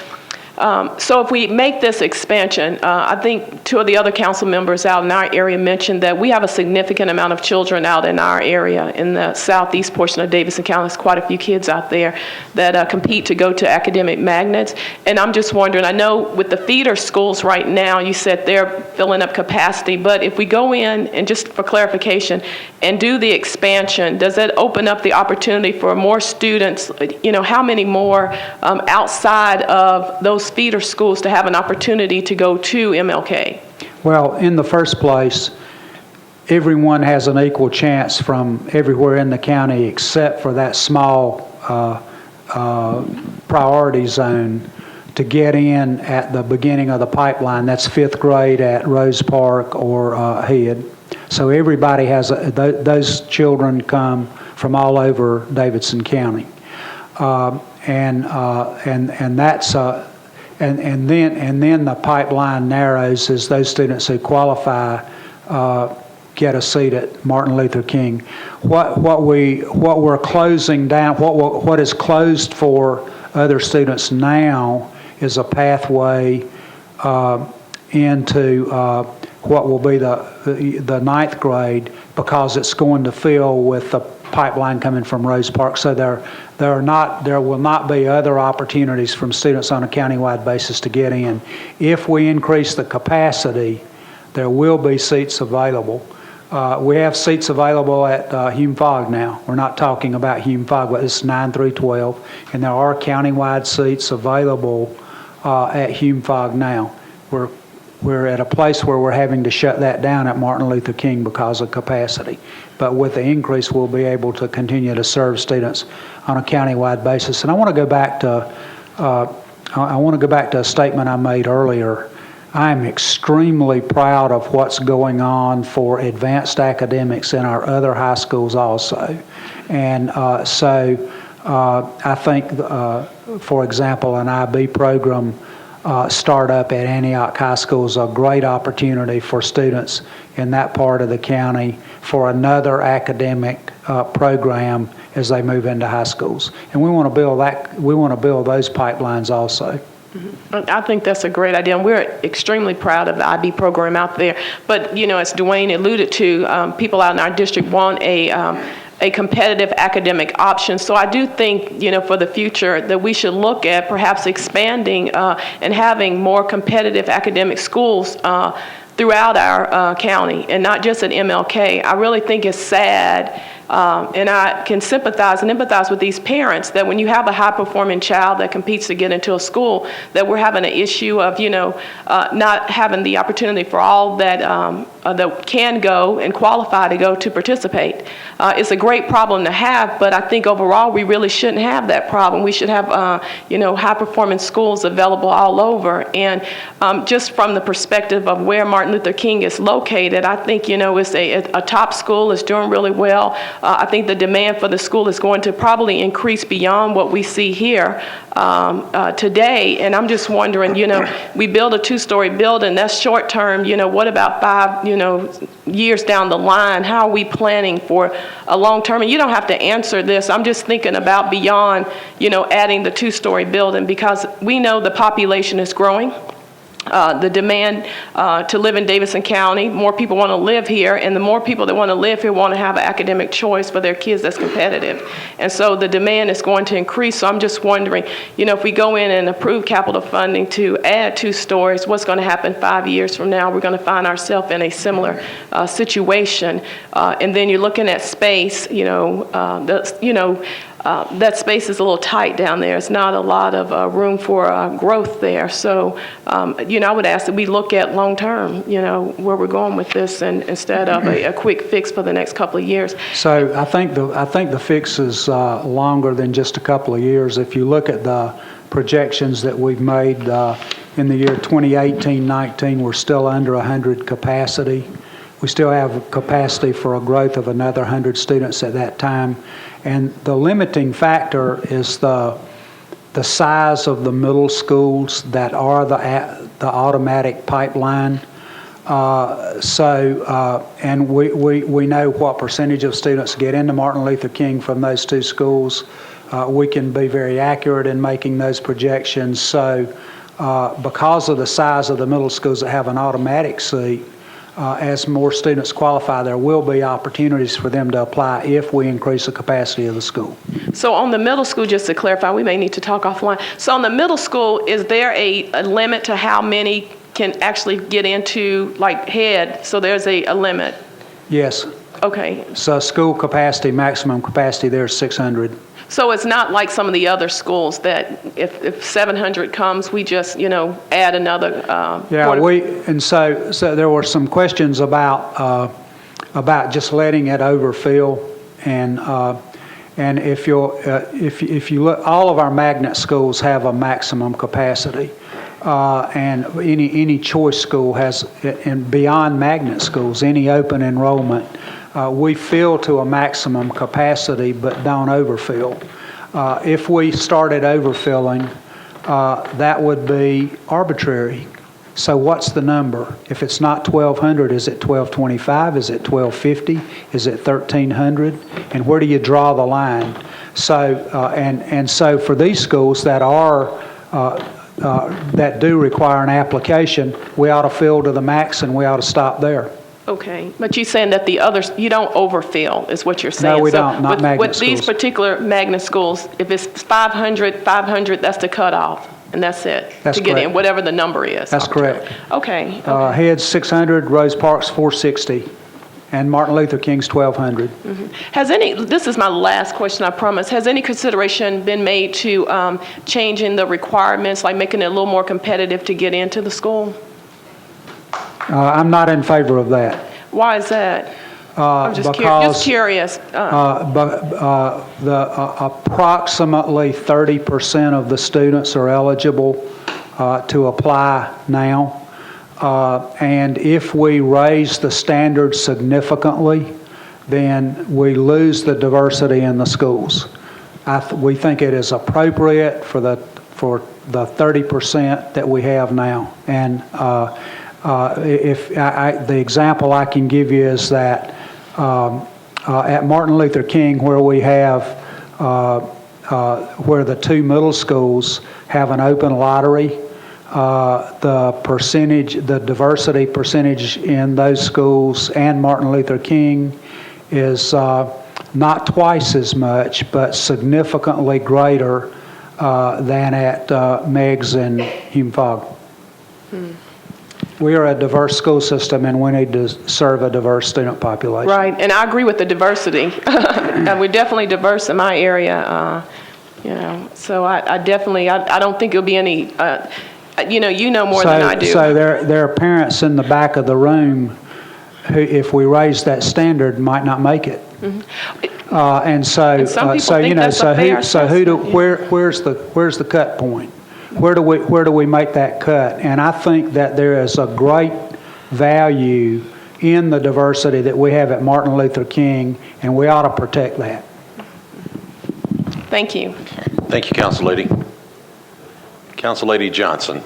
So if we make this expansion, I think two of the other council members out in our area mentioned that we have a significant amount of children out in our area. In the southeast portion of Davidson County, there's quite a few kids out there that compete to go to academic magnets. And I'm just wondering, I know with the feeder schools right now, you said they're filling up capacity, but if we go in, and just for clarification, and do the expansion, does that open up the opportunity for more students, how many more outside of those feeder schools to have an opportunity to go to MLK? Well, in the first place, everyone has an equal chance from everywhere in the county except for that small priority zone to get in at the beginning of the pipeline. That's 5th grade at Rose Park or Head. So everybody has, those children come from all over Davidson County. And that's and then the pipeline narrows as those students who qualify get a seat at Martin Luther King. What we're closing down, what is closed for other students now is a pathway into what will be the 9th grade, because it's going to fill with the pipeline coming from Rose Park. So there will not be other opportunities from students on a countywide basis to get in. If we increase the capacity, there will be seats available. We have seats available at Hume Fogg now. We're not talking about Hume Fogg, but it's 9 through 12, and there are countywide seats available at Hume Fogg now. We're at a place where we're having to shut that down at Martin Luther King because of capacity. But with the increase, we'll be able to continue to serve students on a countywide basis. And I want to go back to a statement I made earlier. I am extremely proud of what's going on for advanced academics in our other high schools also. And so I think, for example, an IB program startup at Antioch High School is a great opportunity for students in that part of the county for another academic program as they move into high schools. And we want to build that. We want to build those pipelines also. I think that's a great idea, and we're extremely proud of the IB program out there. But, as Dwayne alluded to, people out in our district want a competitive academic option. So I do think, for the future that we should look at perhaps expanding and having more competitive academic schools throughout our county, and not just at MLK. I really think it's sad, and I can sympathize and empathize with these parents that when you have a high-performing child that competes to get into a school, that we're having an issue of, not having the opportunity for all that that can go and qualify to go to participate. It's a great problem to have, but I think overall we really shouldn't have that problem. We should have, high-performing schools available all over. And just from the perspective of where Martin Luther King is located, I think, it's a top school. It's doing really well. I think the demand for the school is going to probably increase beyond what we see here today. And I'm just wondering, we build a 2-story building, that's short term. What about 5, years down the line? How are we planning for a long term? And you don't have to answer this. I'm just thinking about beyond, adding the 2-story building, because we know the population is growing. The demand to live in Davidson County, more people want to live here, and the more people that want to live here want to have an academic choice for their kids that's competitive. And so the demand is going to increase. So I'm just wondering, if we go in and approve capital funding to add 2 stories, what's going to happen 5 years from now? We're going to find ourselves in a similar situation. And then you're looking at space, that space is a little tight down there. It's not a lot of room for growth there. So, I would ask that we look at long term, where we're going with this, and instead of a quick fix for the next couple of years. So I think the fix is longer than just a couple of years. If you look at the projections that we've made in the year 2018-19, we're still under 100 capacity. We still have capacity for a growth of another 100 students at that time. And the limiting factor is the size of the middle schools that are the automatic pipeline. And we know what percentage of students get into Martin Luther King from those 2 schools. We can be very accurate in making those projections. So because of the size of the middle schools that have an automatic seat, as more students qualify, there will be opportunities for them to apply if we increase the capacity of the school. So on the middle school, just to clarify, we may need to talk offline. So on the middle school, is there a limit to how many can actually get into, like, head? So there's a limit? Yes. Okay. So school capacity, maximum capacity there is 600. So it's not like some of the other schools that if 700 comes, we just, add another. Yeah, so there were some questions about just letting it overfill, and if you look, all of our magnet schools have a maximum capacity, and any choice school has, and beyond magnet schools, any open enrollment. We fill to a maximum capacity but don't overfill. If we started overfilling, that would be arbitrary. So what's the number? If it's not 1,200, is it 1,225? Is it 1,250? Is it 1,300? And where do you draw the line? So and so for these schools that that do require an application, we ought to fill to the max and we ought to stop there. Okay, but you're saying that the others, you don't overfill, is what you're saying. No, we don't, not magnet with these schools. particular magnet schools, if it's 500, that's the cutoff, and that's it? That's to get correct. In, whatever the number is. That's correct. Okay. Heads 600, Rose Park's 460, and Martin Luther King's 1,200. This is my last question, I promise. Has any consideration been made to changing the requirements, like making it a little more competitive to get into the school? I'm not in favor of that. Why is that? I'm just curious. Approximately 30% of the students are eligible to apply now. And if we raise the standards significantly, then we lose the diversity in the schools. We think it is appropriate for the 30% that we have now. And the example I can give you is that at Martin Luther King, where we have where the two middle schools have an open lottery, the diversity percentage in those schools and Martin Luther King is not twice as much, but significantly greater than at Meigs and Hume Fogg. We are a diverse school system, and we need to serve a diverse student population. Right, and I agree with the diversity. We're definitely diverse in my area, So I definitely, I don't think it'll be any, you know more than I do. So there are parents in the back of the room who, if we raise that standard, might not make it. Mm-hmm. And so where's the cut point? Where do we make that cut? And I think that there is a great value in the diversity that we have at Martin Luther King, and we ought to protect that. Thank you. Thank you, Council Lady. Council Lady Johnson.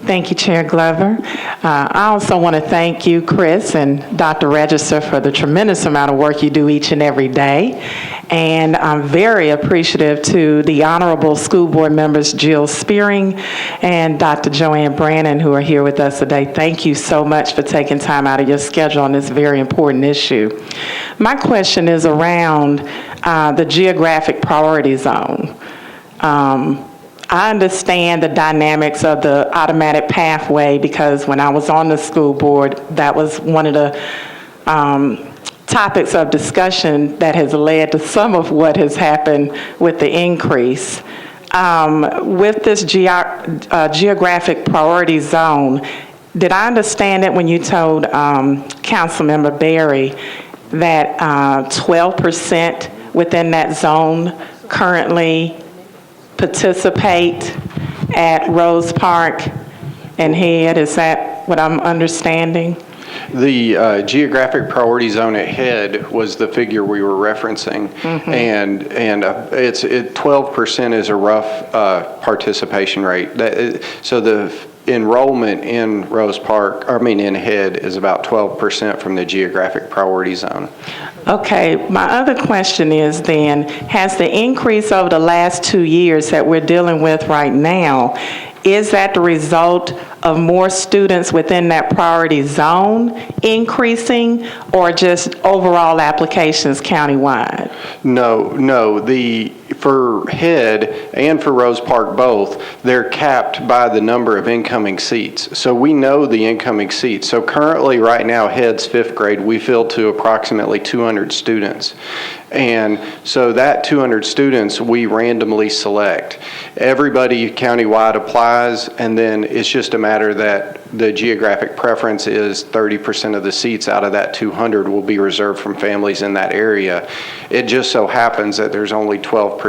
Thank you, Chair Glover. I also want to thank you, Chris, and Dr. Register for the tremendous amount of work you do each and every day. And I'm very appreciative to the honorable school board members, Jill Spearing and Dr. Joanne Brannon, who are here with us today. Thank you so much for taking time out of your schedule on this very important issue. My question is around the geographic priority zone. I understand the dynamics of the automatic pathway because when I was on the school board, that was one of the topics of discussion that has led to some of what has happened with the increase. With this geographic priority zone, did I understand it when you told Councilmember Berry that 12% within that zone currently participate at Rose Park and Head? Is that what I'm understanding? The geographic priority zone at Head was the figure we were referencing, and 12% is a rough participation rate. So enrollment in in Head is about 12% from the geographic priority zone. Okay, my other question is then, has the increase over the last 2 years that we're dealing with right now, is that the result of more students within that priority zone increasing, or just overall applications countywide? No. For Head and for Rose Park both, they're capped by the number of incoming seats. So we know the incoming seats. So currently, right now, Head's 5th grade, we fill to approximately 200 students. And so that 200 students, we randomly select. Everybody countywide applies, and then it's just a matter that the geographic preference is 30% of the seats out of that 200 will be reserved from families in that area. It just so happens that there's only 12%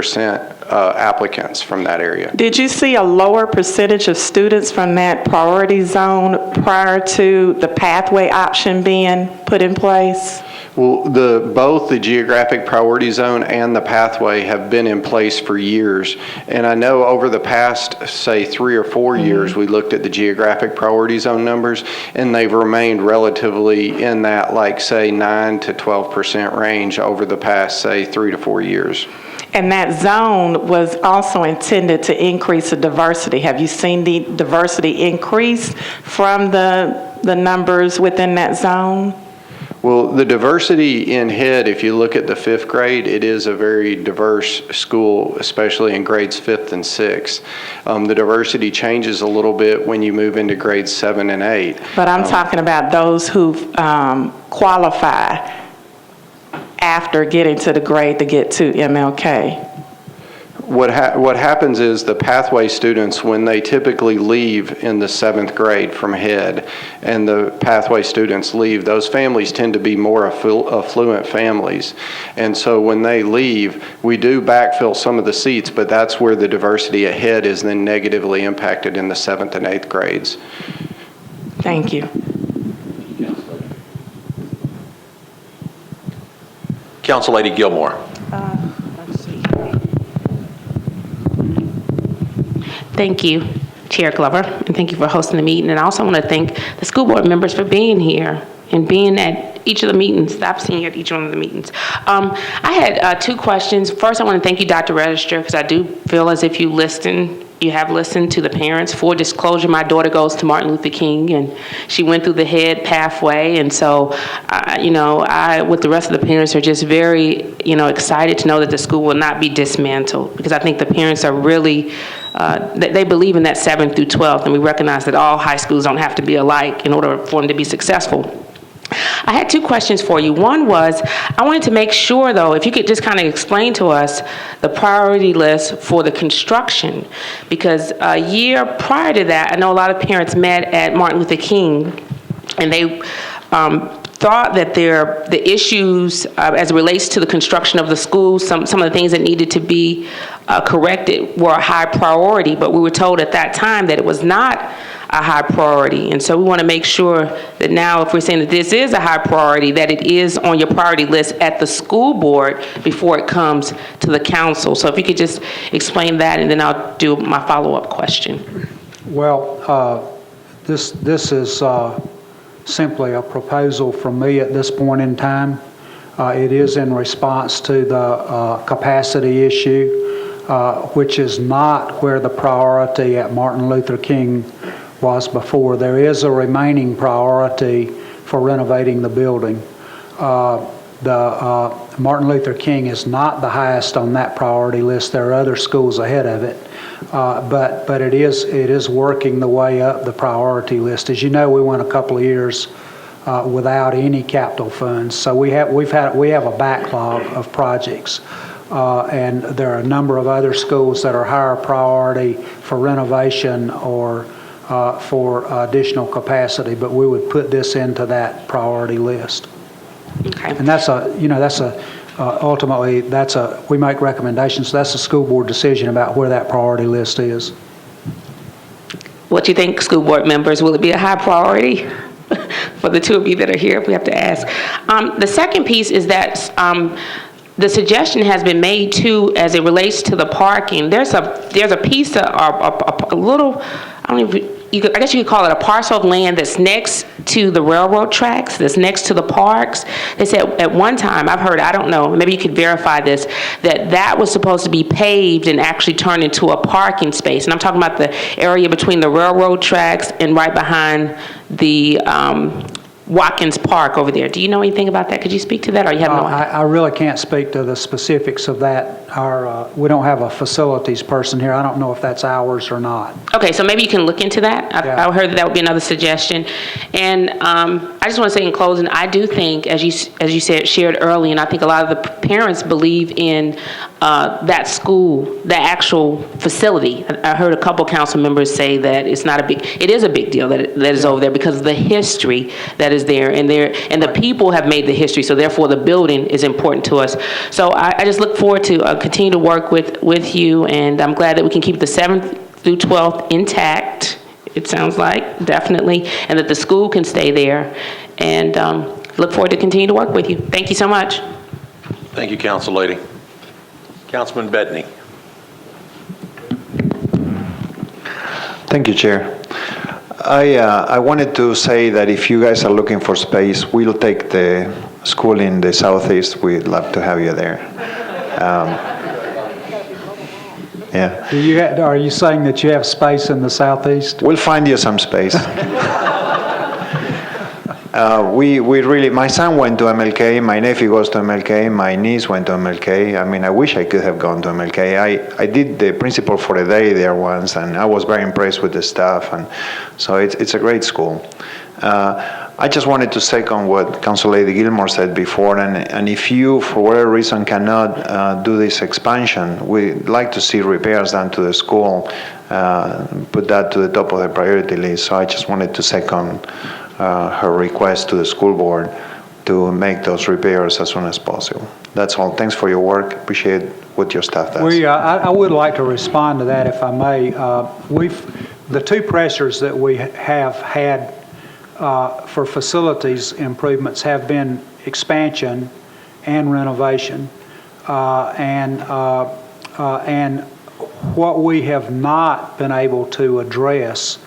applicants from that area. Did you see a lower percentage of students from that priority zone prior to the pathway option being put in place? Well, both the geographic priority zone and the pathway have been in place for years. And I know over the past, say, 3 or 4 years, we looked at the geographic priority zone numbers, and they've remained relatively in that, like, say, 9 to 12% range over the past, say, 3 to 4 years. And that zone was also intended to increase the diversity. Have you seen the diversity increase from the numbers within that zone? Well, the diversity in Head, if you look at the 5th grade, it is a very diverse school, especially in grades 5th and 6th. The diversity changes a little bit when you move into grades 7 and 8. But I'm talking about those who qualify after getting to the grade to get to MLK. What happens is the pathway students, when they typically leave in the 7th grade from Head, and the pathway students leave, those families tend to be more affluent families. And so when they leave, we do backfill some of the seats, but that's where the diversity at Head is then negatively impacted in the 7th and 8th grades. Thank you. Council Lady Gilmore. Thank you, Chair Glover, and thank you for hosting the meeting. And I also want to thank the school board members for being here and being at each of the meetings. I've seen you at each one of the meetings. I had 2 questions. First, I want to thank you, Dr. Register, because I do feel as if you have listened to the parents. For disclosure, my daughter goes to Martin Luther King, and she went through the Head pathway. And so, I, with the rest of the parents, are just very, excited to know that the school will not be dismantled, because I think the parents are really, they believe in that 7th through 12th, and we recognize that all high schools don't have to be alike in order for them to be successful. I had 2 questions for you. One was, I wanted to make sure, though, if you could just kind of explain to us the priority list for the construction, because a year prior to that, I know a lot of parents met at Martin Luther King, and they thought that the issues as it relates to the construction of the schools, some of the things that needed to be corrected were a high priority, but we were told at that time that it was not a high priority. And so we want to make sure that now, if we're saying that this is a high priority, that it is on your priority list at the school board before it comes to the council. So if you could just explain that, and then I'll do my follow-up question. Well, this is simply a proposal from me at this point in time. It is in response to the capacity issue, which is not where the priority at Martin Luther King was before. There is a remaining priority for renovating the building. The Martin Luther King is not the highest on that priority list. There are other schools ahead of it, but it is working the way up the priority list. As you know, we went a couple of years without any capital funds, so we have a backlog of projects, and there are a number of other schools that are higher priority for renovation or for additional capacity, but we would put this into that priority list. Okay. And ultimately, we make recommendations. So that's a school board decision about where that priority list is. What do you think, school board members? Will it be a high priority for the 2 of you that are here, if we have to ask? The second piece is that the suggestion has been made too, as it relates to the parking. There's a piece of a little, I don't even, I guess you could call it a parcel of land that's next to the railroad tracks, that's next to the parks. They said at one time, I've heard, I don't know, maybe you could verify this, that was supposed to be paved and actually turned into a parking space. And I'm talking about the area between the railroad tracks and right behind the Watkins Park over there. Do you know anything about that? Could you speak to that, or you have no idea? I really can't speak to the specifics of that. We don't have a facilities person here. I don't know if that's ours or not. Okay, so maybe you can look into that. Yeah. I heard that would be another suggestion. And I just want to say in closing, I do think, as you said, shared early, and I think a lot of the parents believe in that school, the actual facility. I heard a couple council members say that it is a big deal that is over there because of the history that is there, and the people have made the history, so therefore the building is important to us. So I just look forward to continue to work with you, and I'm glad that we can keep the 7th through 12th intact, it sounds like, definitely, and that the school can stay there, and look forward to continue to work with you. Thank you so much. Thank you, Council Lady. Councilman Bettany. Thank you, Chair. I wanted to say that if you guys are looking for space, we'll take the school in the southeast. We'd love to have you there. Yeah. Are you saying that you have space in the southeast? We'll find you some space. We really, my son went to MLK, my nephew goes to MLK, my niece went to MLK. I mean, I wish I could have gone to MLK. I did the principal for a day there once, and I was very impressed with the staff, and so it's a great school. I just wanted to second what Council Lady Gilmore said before, and if you, for whatever reason, cannot do this expansion, we'd like to see repairs done to the school, put that to the top of the priority list. So I just wanted to second her request to the school board to make those repairs as soon as possible. That's all. Thanks for your work. Appreciate what your staff does. I would like to respond to that, if I may. The two pressures that we have had for facilities improvements have been expansion and renovation, and what we have not been able to address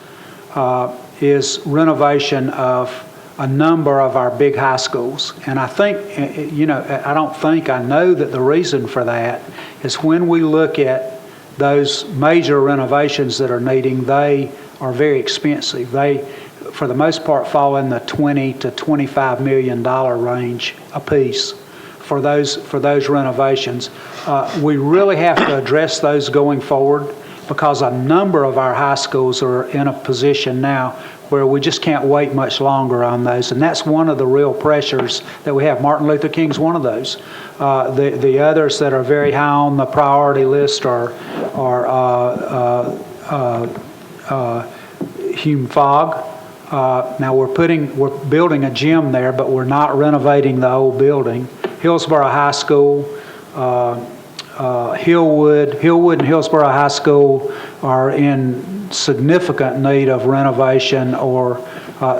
is renovation of a number of our big high schools. And I think, I know that the reason for that is when we look at those major renovations that are needing, they are very expensive. They, for the most part, fall in the $20 to $25 million range apiece for those renovations. We really have to address those going forward, because a number of our high schools are in a position now where we just can't wait much longer on those. And that's one of the real pressures that we have. Martin Luther King's one of those. The others that are very high on the priority list are Hume Fogg. Now we're building a gym there, but we're not renovating the old building. Hillsborough High School, Hillwood and Hillsborough High School are in significant need of renovation or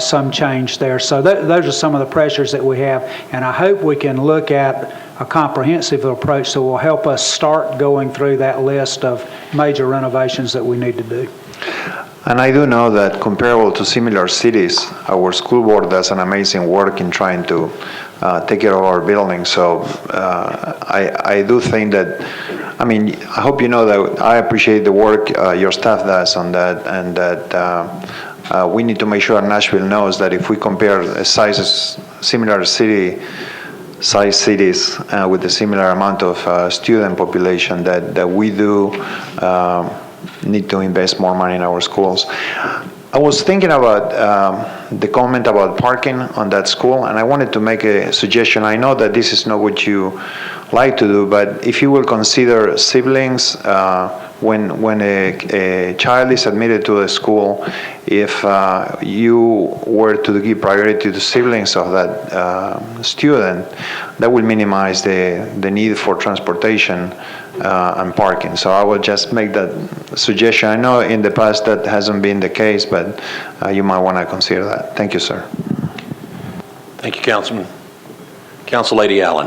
some change there. So those are some of the pressures that we have, and I hope we can look at a comprehensive approach that will help us start going through that list of major renovations that we need to do. And I do know that comparable to similar cities, our school board does an amazing work in trying to take care of our buildings. So I do think that, I hope you know that I appreciate the work your staff does on that, and that we need to make sure Nashville knows that if we compare sizes, similar size cities with a similar amount of student population, that we do need to invest more money in our schools. I was thinking about the comment about parking on that school, and I wanted to make a suggestion. I know that this is not what you like to do, but if you will consider siblings, when a child is admitted to a school, if you were to give priority to siblings of that student, that will minimize the need for transportation and parking. So I will just make that suggestion. I know in the past that hasn't been the case, but you might want to consider that. Thank you, sir. Thank you, Councilman. Council Lady Allen.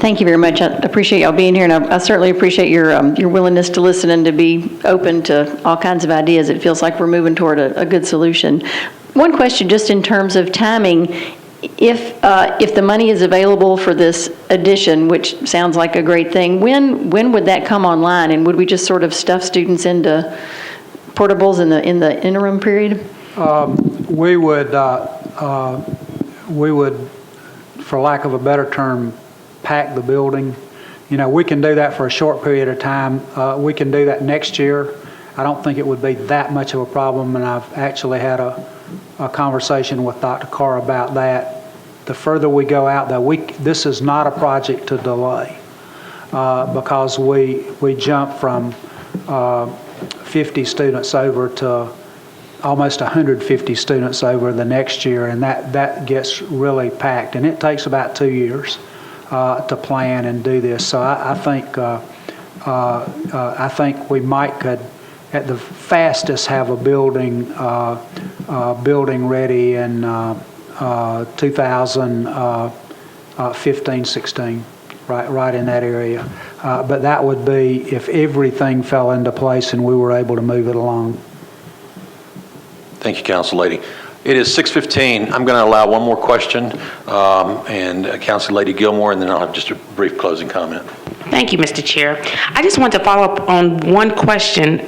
Thank you very much. I appreciate y'all being here, and I certainly appreciate your willingness to listen and to be open to all kinds of ideas. It feels like we're moving toward a good solution. One question, just in terms of timing, if the money is available for this addition, which sounds like a great thing, when would that come online, and would we just sort of stuff students into portables in the interim period? We would, for lack of a better term, pack the building. You know, we can do that for a short period of time. We can do that next year. I don't think it would be that much of a problem, and I've actually had a conversation with Dr. Carr about that. The further we go out, though, this is not a project to delay because we jump from 50 students over to almost 150 students over the next year, and that gets really packed, and it takes about 2 years to plan and do this. So I think we might could at the fastest have a building ready in 2015-16, right in that area. But that would be if everything fell into place and we were able to move it along. Thank you, Council Lady. It is 6:15. I'm going to allow one more question, and Council Lady Gilmore, and then I'll have just a brief closing comment. Thank you, Mr. Chair. I just want to follow up on one question.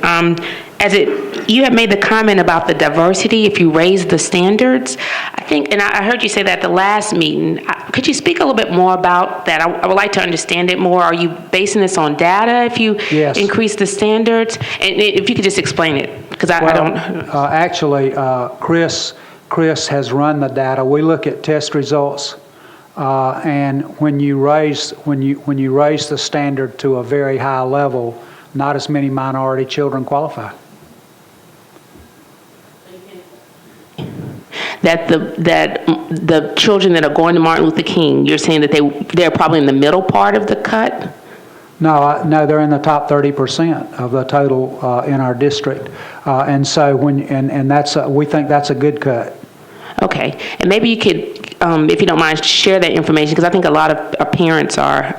You have made the comment about the diversity, if you raise the standards. I think, and I heard you say that at the last meeting. Could you speak a little bit more about that? I would like to understand it more. Are you basing this on data if you increase the standards? And if you could just explain it, because I don't. Actually, Chris has run the data. We look at test results, and when you raise the standard to a very high level, not as many minority children qualify. That the children that are going to Martin Luther King, you're saying that they're probably in the middle part of the cut? No, they're in the top 30% of the total in our district, and so we think that's a good cut. Okay, and maybe you could, if you don't mind, share that information, because I think a lot of parents are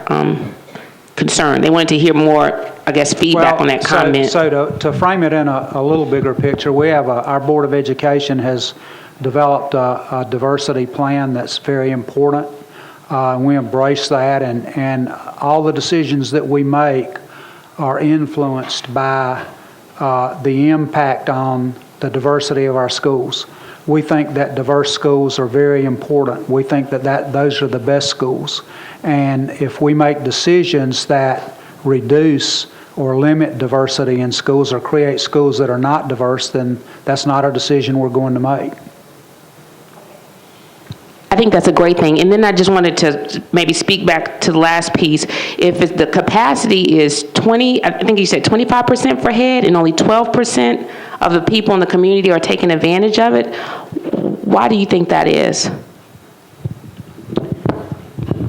concerned. They wanted to hear more, I guess, feedback on that comment. So to frame it in a little bigger picture, we have our Board of Education has developed a diversity plan that's very important. We embrace that, and all the decisions that we make are influenced by the impact on the diversity of our schools. We think that diverse schools are very important. We think that those are the best schools. And if we make decisions that reduce or limit diversity in schools or create schools that are not diverse, then that's not a decision we're going to make. I think that's a great thing. And then I just wanted to maybe speak back to the last piece. If the capacity is 20, I think you said 25% for head, and only 12% of the people in the community are taking advantage of it, why do you think that is?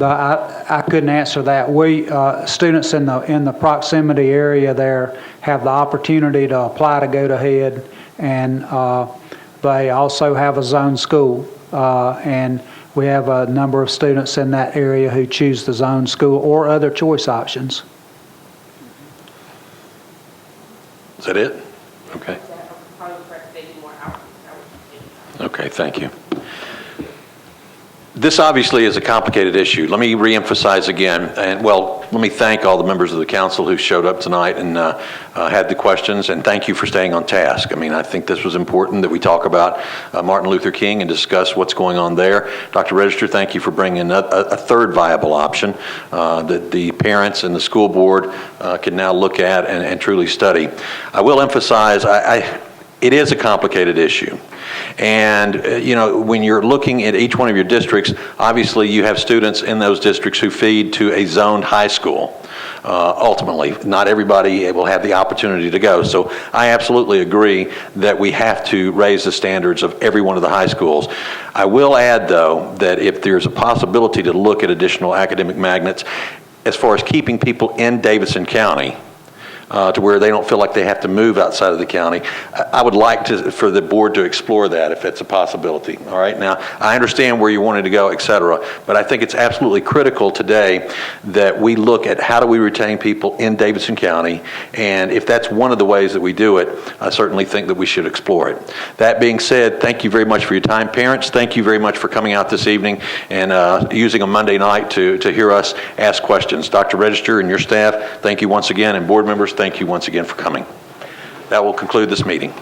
I couldn't answer that. We students in the proximity area there have the opportunity to apply to go to head, and they also have a zone school, and we have a number of students in that area who choose the zone school or other choice options. Is that it? Okay. Okay, thank you. This obviously is a complicated issue. Let me reemphasize again, and let me thank all the members of the council who showed up tonight and had the questions, and thank you for staying on task. I mean, I think this was important that we talk about Martin Luther King and discuss what's going on there. Dr. Register, thank you for bringing a third viable option that the parents and the school board can now look at and truly study. I will emphasize, it is a complicated issue. And, when you're looking at each one of your districts, obviously you have students in those districts who feed to a zoned high school. Ultimately, not everybody will have the opportunity to go. So I absolutely agree that we have to raise the standards of every one of the high schools. I will add, though, that if there's a possibility to look at additional academic magnets, as far as keeping people in Davidson County, to where they don't feel like they have to move outside of the county. I would like for the board to explore that if it's a possibility. All right. Now, I understand where you wanted to go, et cetera, but I think it's absolutely critical today that we look at how do we retain people in Davidson County, and if that's one of the ways that we do it, I certainly think that we should explore it. That being said, thank you very much for your time. Parents, thank you very much for coming out this evening and using a Monday night to hear us ask questions. Dr. Register and your staff, thank you once again, and board members, thank you once again for coming. That will conclude this meeting.